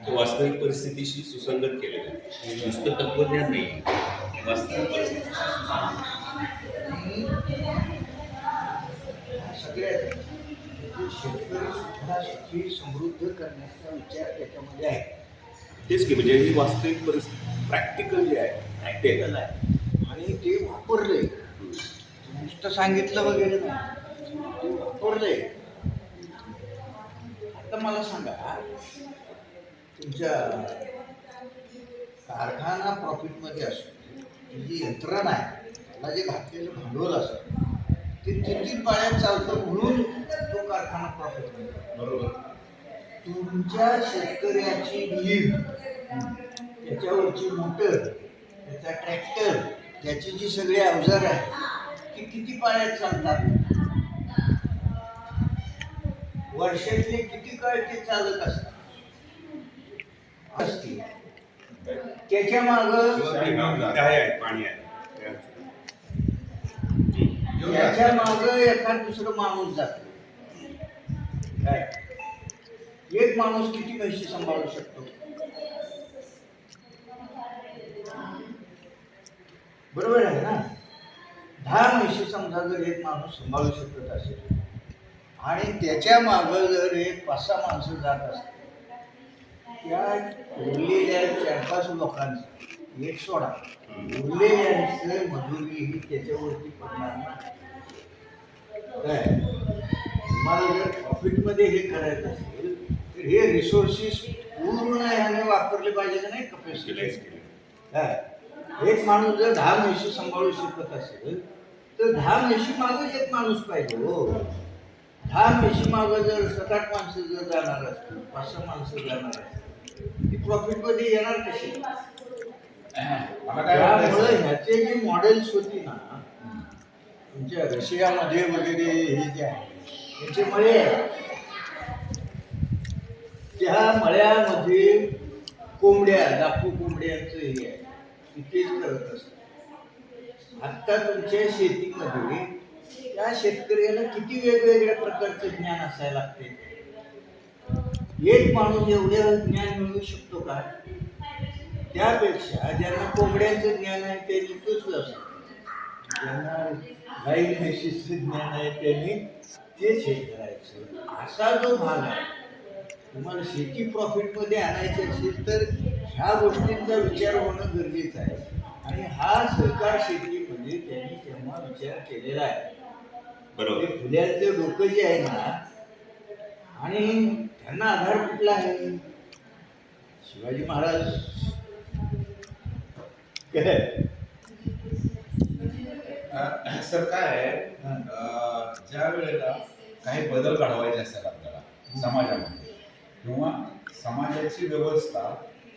वास्तविक परिस्थितीशी सुसंगत केलेलं आहे. नुसतं तत्वज्ञान नाही, वास्तविक परिस्थितीशी सगळ्यात शेतकरी सुद्धा सुखी समृद्ध करण्याचा विचार त्याच्यामध्ये आहे. तेच की, म्हणजे ही वास्तविक परिस्थिती प्रॅक्टिकल जे आहे, प्रॅक्टिकल आहे आणि ते वापरले. नुसतं सांगितलं वगैरे नाही, ते वापरले. आता मला सांगा, तुमच्या कारखाना प्रॉफिटमध्ये असतो, ती जी यंत्रणा आहे त्याला जे घातलेलं भांडवल असतं ते 3-3 पाळ्यात चालतं म्हणून तो कारखाना प्रॉफिटमध्ये. बरोबर. तुमच्या शेतकऱ्याची विहीर, त्याच्यावरची मोटर, त्याचा ट्रॅक्टर, त्याची जी सगळी अवजार आहे ती किती पाळ्यात चालतात? वर्षातले किती काळ ते चालत असतात असते. त्याच्या माग पाणी आहे, त्याच्या माग एखाद दुसरं माणूस जातो. काय एक माणूस किती पैसे सांभाळू शकतो? बरोबर आहे ना? 10 म्हशी समजा जर एक माणूस सांभाळू शकत असेल आणि त्याच्या माग जर एक 5-6 माणसं जात असतील, त्या उरलेल्या 4-5 लोकांचं एक सोडा, उरलेल्यांचं मजुरी ही त्याच्यावरती पडणार नाही. काय तुम्हाला जर प्रॉफिटमध्ये हे करायचं असेल तर हे रिसोर्सेस पूर्ण ह्याने वापरले पाहिजे का नाही? कपॅसिटी. एक माणूस जर 10 म्हशी सांभाळू शकत असेल तर 10 म्हशी मागे एक माणूस पाहिजे. हो, 10 म्हशी मागं जर 7-8 माणसं जर जाणार असतील, 5-6 माणसं जाणार असतील, ती प्रॉफिटमध्ये येणार कशी? त्यामुळे ह्याचे जे मॉडेल्स होती ना तुमच्या रशियामध्ये वगैरे, हे जे आहे त्याचे मळे आहेत, त्या मळ्यामध्ये कोंबड्या, लाखो कोंबड्यांचं हे आहे, तेच करत असतात. आत्ता तुमच्या शेतीमध्ये त्या शेतकऱ्याला किती वेगवेगळ्या प्रकारचं ज्ञान असायला लागते? एक माणूस एवढं ज्ञान मिळवू शकतो का? त्यापेक्षा ज्यांना कोंबड्यांचं ज्ञान आहे त्यांनी तोच व्यवसाय, ज्यांना गाई म्हशीचं ज्ञान आहे त्यांनी तेच हे करायचं. असा जो भाग आहे, तुम्हाला शेती प्रॉफिटमध्ये आणायची असेल तर ह्या गोष्टींचा विचार होणं गरजेचं आहे. आणि हा सहकार शेतीमध्ये त्यांनी तेव्हा विचार केलेला आहे. बरोबर. फुल्याचं डोकं जे आहे ना, आणि त्यांना आधार कुठला आहे? शिवाजी महाराज. सर काय आहे, ज्या वेळेला काही बदल घडवायचे असतात आपल्याला समाजामध्ये, किंवा समाजाची व्यवस्था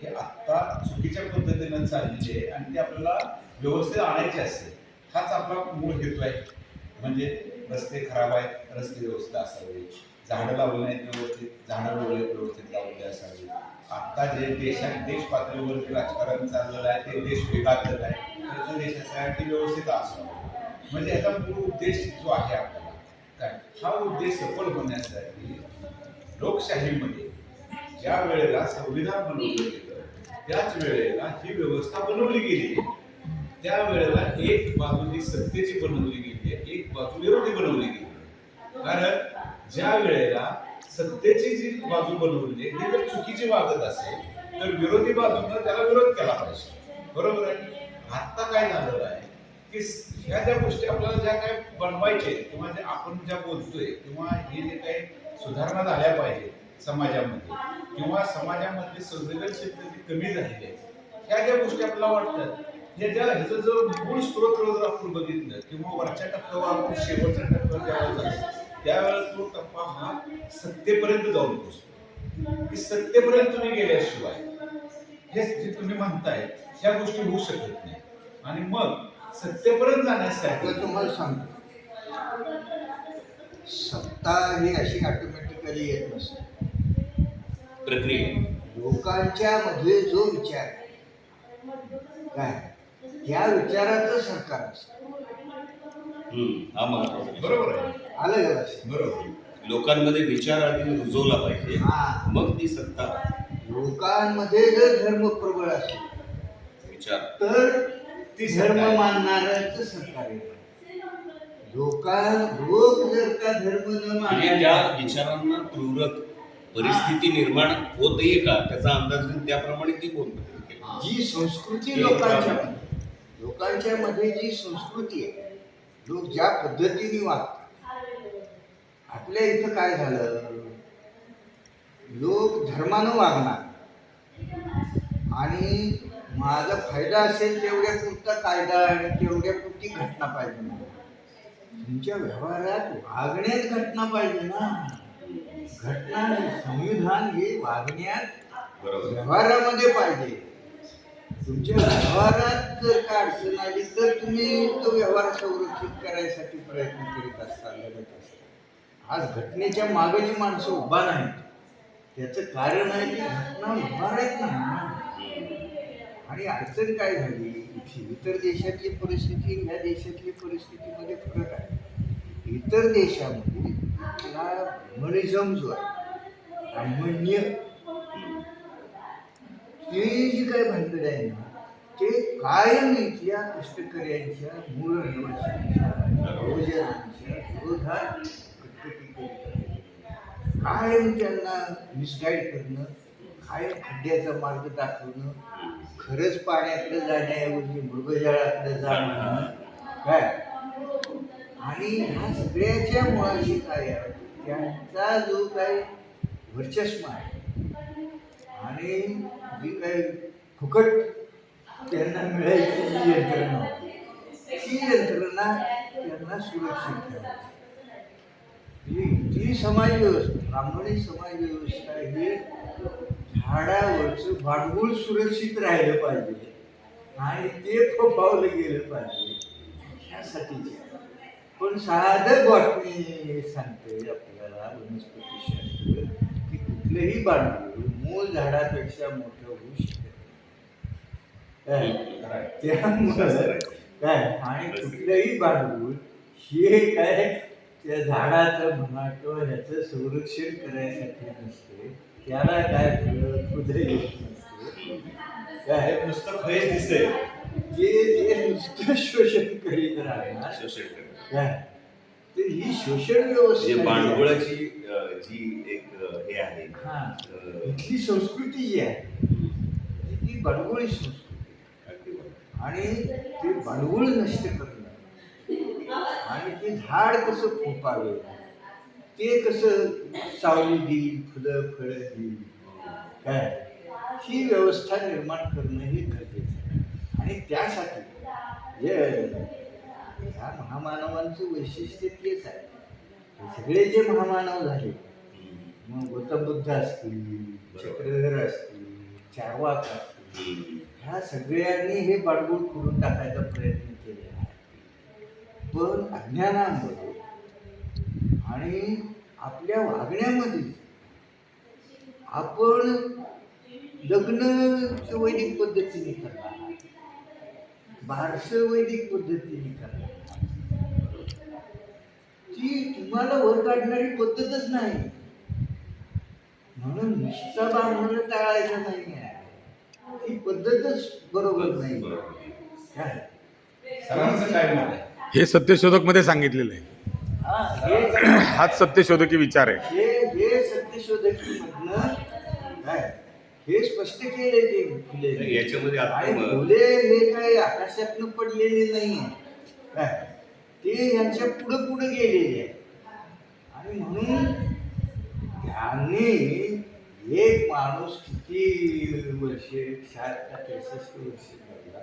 ही आत्ता चुकीच्या पद्धतीनं चाललेली आहे आणि ती आपल्याला व्यवस्थित आणायची असते, हाच आपला मूळ हेतू आहे. म्हणजे रस्ते खराब आहेत, रस्ते व्यवस्था असावी, झाडं लावली नाहीत व्यवस्थित, झाडं व्यवस्थित लावलेली असावी. आत्ता जे देश पातळीवर जे राजकारण चाललेलं आहे ते देश वेगातलं आहे, त्याच्या देशासाठी व्यवस्थित असावं. म्हणजे याचा मूळ उद्देश जो आहे आपल्याला काय, हा उद्देश सफल होण्यासाठी लोकशाहीमध्ये ज्या वेळेला संविधान बनवलं गेलं त्याच वेळेला ही व्यवस्था बनवली गेली. त्यावेळेला एक बाजू ही सत्तेची बनवली गेली आहे, एक बाजू विरोधी बनवली गेली. कारण ज्या वेळेला सत्तेची जी बाजू बनवली आहे ती जर चुकीची वागत असेल तर विरोधी बाजूनं त्याला विरोध केला पाहिजे. बरोबर आहे. आता काय झालेलं आहे की ह्या ज्या गोष्टी आपल्याला ज्या काय बनवायचे, किंवा जे आपण ज्या बोलतोय, किंवा हे जे काही सुधारणा झाल्या पाहिजे समाजामध्ये, किंवा समाजामधली संवेदनशीलता जी कमी झालेली आहे, ह्या ज्या गोष्टी आपल्याला वाटतात, ह्याचा जो मूळ स्त्रोत जर आपण बघितलं, किंवा वरच्या टप्प्यावर आपण शेवटच्या टप्प्यावर ज्यावेळेला जातो त्यावेळेला तो टप्पा हा सत्तेपर्यंत जाऊन पोहोचतो. की सत्तेपर्यंत तुम्ही गेल्याशिवाय हे जे तुम्ही म्हणताय ह्या गोष्टी होऊ शकत नाही. आणि मग सत्तेपर्यंत जाण्यासाठी तुम्हाला सांगतो, सत्ता ही अशी ऑटोमॅटिकली येत नसते. प्रक्रिया. लोकांच्या मध्ये जो विचार काय, त्या विचाराचं सरकार असतं. हा महत्वाचा. बरोबर आहे. आलं का लक्षात? बरोबर. लोकांमध्ये विचार आधी रुजवला पाहिजे, हा. मग ती सत्ता लोकांमध्ये जर धर्म प्रबळ असेल विचार तर ती धर्म सत्ता आहे. मानणाऱ्याचं सरकार आहे. लोक जर का धर्म न म्हणजे मानणाऱ्या त्या विचारांना पूरक परिस्थिती निर्माण होते का त्याचा अंदाज घेऊन त्याप्रमाणे ती बोलते. जी संस्कृती लोकांच्या मध्ये जी संस्कृती आहे, लोक ज्या पद्धतीने वागतात. आपल्या इथं काय झालं, लोक धर्मानं वागणार आणि माझा फायदा असेल तेवढ्या पुरता कायदा आणि तेवढ्या पुरती घटना पाहिजे ना. तुमच्या व्यवहारात वागण्यात घटना पाहिजे ना. घटना संविधान हे वागण्यात बरोबर. व्यवहारामध्ये पाहिजे. तुमच्या व्यवहारात जर का अडचण आली तर तुम्ही तो व्यवहार संरक्षित करायसाठी प्रयत्न करीत असता, लढत असता. आज घटनेच्या मागे जी माणसं उभा नाहीत त्याचं कारण आहे की घटना उभारत नाही ना. आणि अडचण काय झाली, इतर देशातली परिस्थिती ह्या देशातली परिस्थितीमध्ये फरक आहे. इतर देशामध्ये ब्राह्मणिझम जो आहे, ब्राह्मण्य, ते जी काही भानगड आहे ना, ते कायम इथल्या कष्टकऱ्यांच्या मूळ रहिवाशांच्या बहुजनांच्या विरोधात कटकटी करीत आहे. कायम त्यांना मिसगाईड करणं, कायम खड्ड्याचा मार्ग दाखवणं, खरंच पाण्याकडे जाण्याऐवजी मृगजळाकडे जाणं काय. आणि ह्या सगळ्याच्या मुळाशी काय आहे, त्यांचा जो काही वर्चस्व आहे आणि जी काही फुकट त्यांना मिळायची जी यंत्रणा, ती यंत्रणा त्यांना सुरक्षित ठेवायची. ती समाज व्यवस्था, ब्राह्मणी समाज व्यवस्था ही झाडावरचं भांडवल सुरक्षित राहिलं पाहिजे आणि ते फोफावलं गेलं पाहिजे ह्यासाठीच. पण साधं बॉटनी सांगते आपल्याला वनस्पतीशास्त्र की कुठलंही भांडवल मूळ झाडापेक्षा मोठं होऊ शकत नाही. त्यामुळं काय, आणि कुठलंही भांडवल हे काय त्या झाडाचं म्हणा किंवा ह्याचं संरक्षण करायसाठी नसते. त्याला काय फुलं येत नसते, काय नुसतं फैज दिसतंय. ते नुसतं शोषण करीत राहणार. शोषण करणं. काय तर ही शोषण म्हणजे व्यवस्था भांडवळाची जी एक हे आहे, हा, इथली संस्कृती जी आहे ती भांडवळी संस्कृती. अगदी बरोबर. आणि ते भांडवळ नष्ट करणं आणि ते झाड कसं फोपावे, ते कसं सावली देईल, फुलं फळं देईल, काय ही व्यवस्था निर्माण करणं हे गरजेचं आहे. आणि त्यासाठी ह्या महामानवांचं वैशिष्ट्य तेच आहे. हे सगळे जे महामानव झाले, मग गौतम बुद्ध असतील, चक्रधर असतील, चार्वाक असतील, ह्या सगळ्यांनी हे भांडवल करून टाकायचा प्रयत्न केलेला आहे. पण अज्ञानामध्ये आणि आपल्या वागण्यामध्ये आपण लग्न वैदिक पद्धतीने करणार, बारसं वैदिक पद्धतीने करणार, ती तुम्हाला वर काढणारी पद्धतच नाही. म्हणून नुसता बांधणं टाळायचं नाही आहे, ती पद्धतच बरोबर नाही. काय सरांचं काय मत आहे? हे सत्यशोधक मध्ये सांगितलेलं आहे. हाच सत्यशोधकी विचार आहे. हे सत्यशोधकी मधनं काय हे स्पष्ट केले ते फुले. याच्यामध्ये आणि आता फुले हे काही आकाशातनं पडलेले नाही आहे, काय ते यांच्या पुढं पुढं गेलेले आहे. आणि म्हणून त्यांनी एक माणूस किती वर्षे 60 का 63 वर्ष जगला,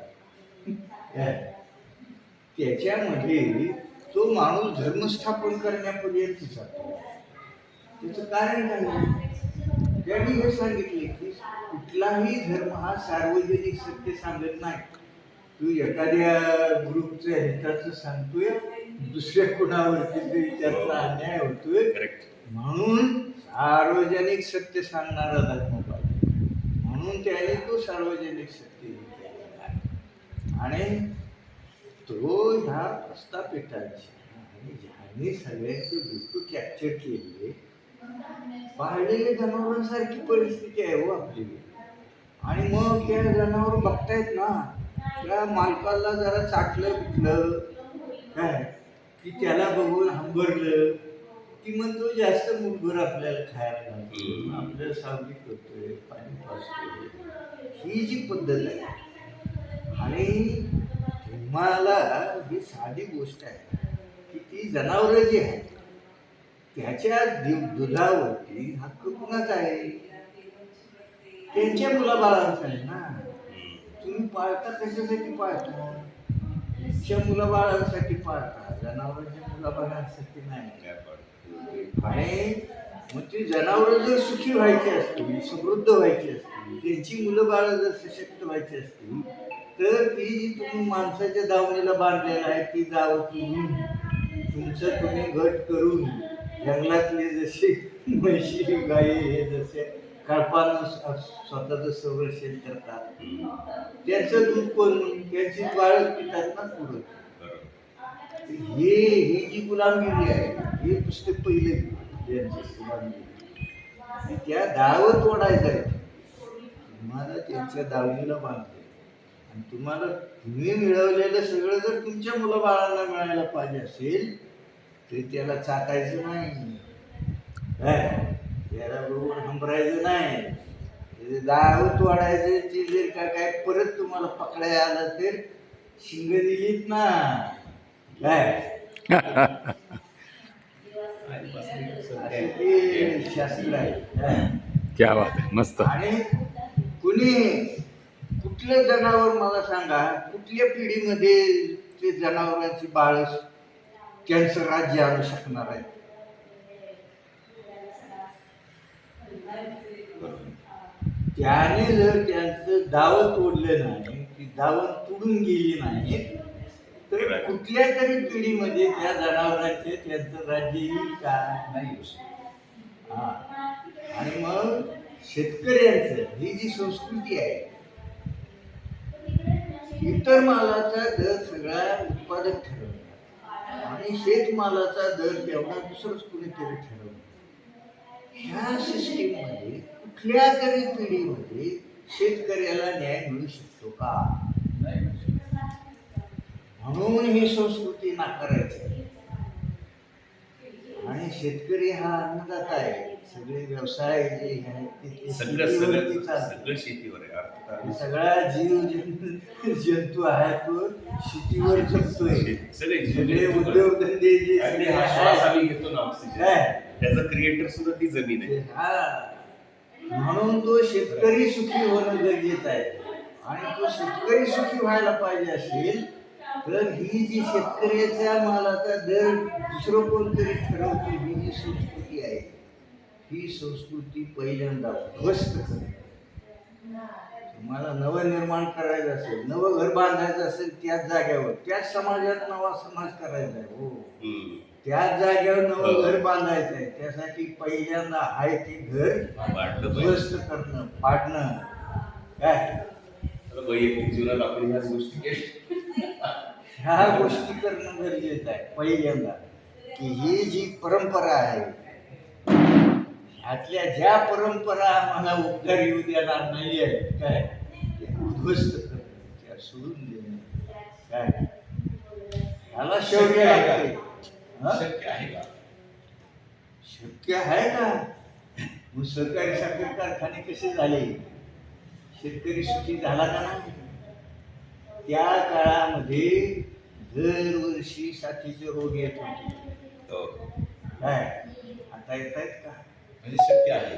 त्याच्यामध्ये तो माणूस धर्मस्थापन करण्यापर्यंत जातो. त्याचं कारण काय? त्यांनी हे सांगितले की कुठलाही धर्म हा सार्वजनिक सत्य सांगत नाही. तू एखाद्या ग्रुपचं हिताचं सांगतोय, दुसऱ्या कुणावरती तरी त्याचा अन्याय होतोय. म्हणून सार्वजनिक सत्य सांगणारा धर्म पाहिजे. म्हणून त्याने तो सार्वजनिक सत्य केलेला आहे. आणि तो ह्या प्रस्थापितांची आणि त्यांनी सगळ्यांचे डोकं कॅप्चर केले. पाळलेल्या जनावरांसारखी परिस्थिती आहे हो आपली. आणि मग त्या जनावर बघतायत ना, त्या मालकाला जरा चाटलं बिटलं काय की त्याला बघून हंबरलं की मग तो जास्त मुठभर आपल्याला खायला घालतो, आपल्याला सावली करतोय, पाणी पाजतोय. ही जी पद्धत आहे, आणि तुम्हाला ही साधी गोष्ट आहे की ती जनावरं जी आहेत त्याच्या दुधावरती हक्क कुणाचा आहे? त्यांच्या मुलाबाळांचा आहे ना. तुम्ही पाळता कशासाठी पाळता? तुमच्या मुलाबाळांसाठी पाळता, जनावरांच्या मुलाबाळांसाठी नाही. आणि मग ती जनावरं जर सुखी व्हायची असतील, समृद्ध व्हायची असतील, त्यांची मुलं बाळं जर सशक्त व्हायची असतील, तर ती जी तुम्ही माणसाच्या दावणीला बांधलेला आहे ती दाव तुम्ही तुमचं तुम्ही गट करून जंगलातले जसे म्हशी गायी हे जसे कळपानं स्वतःचं संरक्षण करतात, त्याचं दूध कोण त्यांची बाळच पितात ना पुढं. ही जी गुलामगिरी आहे, हे पुस्तक पहिले गुलामगिरी. त्या दावत तोडायचं आहे. तुम्हाला त्यांच्या दावणीला बांधते आणि तुम्हाला तुम्ही मिळवलेलं सगळं जर तुमच्या मुलाबाळांना मिळायला पाहिजे असेल तर त्याला चाटायचं नाही, त्याला बरोबर हंबरायचं नाही, त्याचे दाव तोडायचं. ते जर काय परत तुम्हाला पकडायला आलं तर शिंग दिलीत ना काय असे ते शास्त्र आहे. क्या बात आहे, मस्त. आणि कुणी कुठलं जनावर मला सांगा, कुठल्या पिढीमध्ये ते जनावरांची बाळ त्यांचं राज्य आणू शकणार आहे? त्याने जर त्यांचं दावं तोडलं नाही, ती दावं तुडून गेली नाही, तर कुठल्या तरी पिढीमध्ये त्या जनावरांचे त्यांचं राज्य येईल का? नाही येऊ शकत. हा. आणि मग शेतकऱ्यांचं ही जी संस्कृती आहे, इतर मालाचा दर सगळा उत्पादक ठरवतात आणि शेतमालाचा दर तेवढा दुसरंच कुणीतरी ठरवलं. ह्या सिस्टीममध्ये कुठल्या तरी पिढीमध्ये शेतकऱ्याला न्याय मिळू शकतो का? नाही. म्हणून ही संस्कृती नाकारायची. आणि शेतकरी हा अन्नदाता आहे. सगळे व्यवसाय जे आहेत ते सगळं शेतीवर आहे. अर्थकारण सगळा जीव जंतू आहे तो शेतीवर जगतोय. सगळे उद्योगधंदे जे आम्ही घेतो ना ऑक्सिजन, त्याचा क्रिएटर सुद्धा ती जमीन आहे. म्हणून तो शेतकरी सुखी होणं गरजेचं आहे. आणि तो शेतकरी सुखी व्हायला पाहिजे असेल तर ही जी शेतकऱ्याच्या मालाचा दर दुसरं कोणतरी ठरवतो, ही जी संस्कृती आहे, ही संस्कृती पहिल्यांदा ध्वस्त करते. तुम्हाला नवं निर्माण करायचं असेल, नवं घर बांधायचं असेल, त्याच जागेवर त्याच समाजात नवा समाज करायचा आहे. हो, त्याच जागेवर नवं घर बांधायचं आहे. त्यासाठी पहिल्यांदा आहे ते घर ध्वस्त करणं, पाडणं. काय वैयक्तिक जीवनात आपण ह्याच गोष्टी केल्या, ह्या गोष्टी करणं गरजेचं आहे पहिल्यांदा. की ही जी परंपरा आहे, ह्यातल्या ज्या परंपरा आम्हाला उपकार येऊ देणार नाही आहे, काय उद्ध्वस्त करणं, त्या सोडून देणं. काय ह्याला शौर्य लागते. शक्य आहे का? शक्य आहे का? मग सहकारी साखर कारखाने कसे झाले? शेतकरी सुखी झाला का नाही? त्या काळामध्ये दरवर्षी साथीचे रोग येत होते. काय आता येत आहेत का? म्हणजे शक्य आहे.